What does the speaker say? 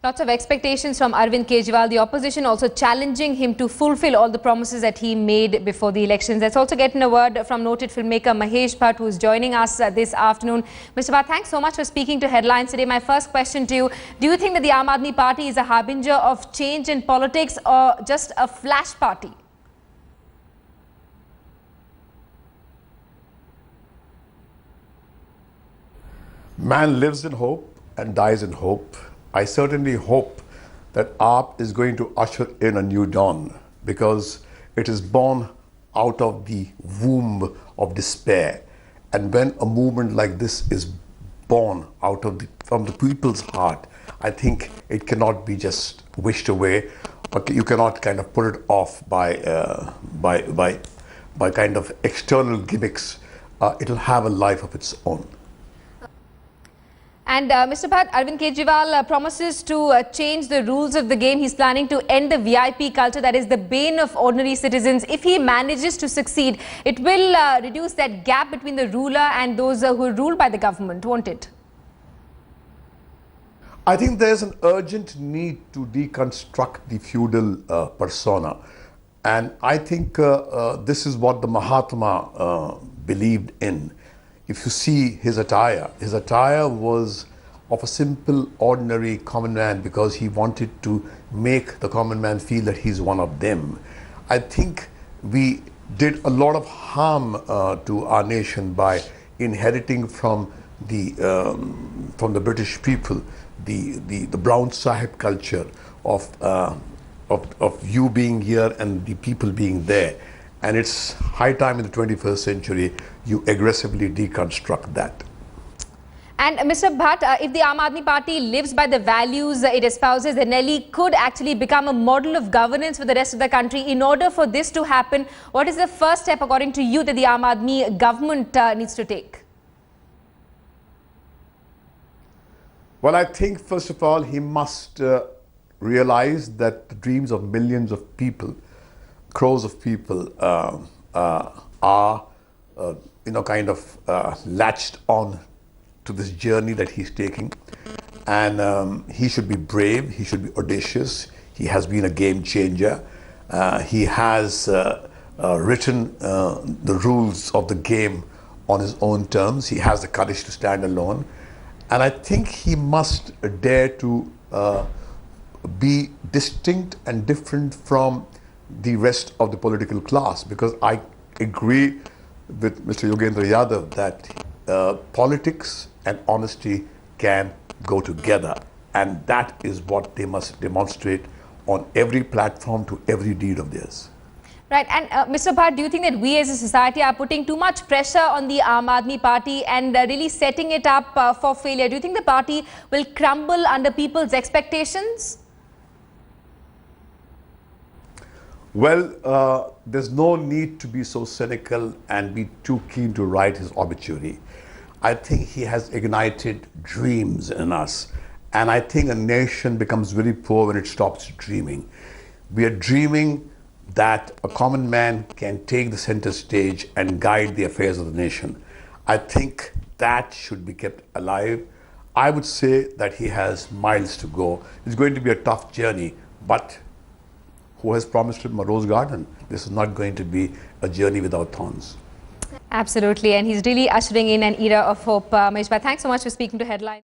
Lots of expectations from Arvind Kejriwal, the opposition also challenging him to fulfill all the promises that he made before the elections. Let's also get in a word from noted filmmaker Mahesh Bhatt, who is joining us this afternoon. Mr. Bhatt, thanks so much for speaking to Headlines today. My first question to you, do you think that the Aam Aadmi Party is a harbinger of change in politics or just a flash party? Man lives in hope and dies in hope. I certainly hope that AAP is going to usher in a new dawn because it is born out of the womb of despair. And when a movement like this is born out of from the people's heart, I think it cannot be just wished away. Okay, you cannot kind of put it off by kind of external gimmicks. It'll have a life of its own. And Mr. Bhatt, Arvind Kejriwal promises to change the rules of the game. He's planning to end the VIP culture that is the bane of ordinary citizens. If he manages to succeed, it will reduce that gap between the ruler and those who are ruled by the government, won't it? I think there's an urgent need to deconstruct the feudal persona. And I think this is what the Mahatma believed in. If you see his attire was of a simple, ordinary common man because he wanted to make the common man feel that he's one of them. I think we did a lot of harm to our nation by inheriting from the British people the brown sahib culture of you being here and the people being there. And it's high time in the 21st century you aggressively deconstruct that. And Mr. Bhatt, if the Aam Aadmi Party lives by the values it espouses, then Delhi could actually become a model of governance for the rest of the country. In order for this to happen, what is the first step, according to you, that the Aam Aadmi government needs to take? Well, I think, first of all, he must realize that the dreams of millions of people, crores of people are kind of latched on to this journey that he's taking, and he should be brave, he should be audacious. He has been a game changer. He has written the rules of the game on his own terms. He has the courage to stand alone, and I think he must dare to be distinct and different from the rest of the political class, because I agree with Mr. Yogendra Yadav that politics and honesty can go together, and that is what they must demonstrate on every platform to every deed of theirs. Right, and Mr. Bhatt, do you think that we as a society are putting too much pressure on the Aam Aadmi Party and really setting it up for failure? Do you think the party will crumble under people's expectations? Well, there's no need to be so cynical and be too keen to write his obituary. I think he has ignited dreams in us, and I think a nation becomes very poor when it stops dreaming. We are dreaming that a common man can take the center stage and guide the affairs of the nation. I think that should be kept alive. I would say that he has miles to go. It's going to be a tough journey, but who has promised him a rose garden? This is not going to be a journey without thorns. Absolutely, and he's really ushering in an era of hope. Mahesh Bhatt, thanks so much for speaking to Headlines.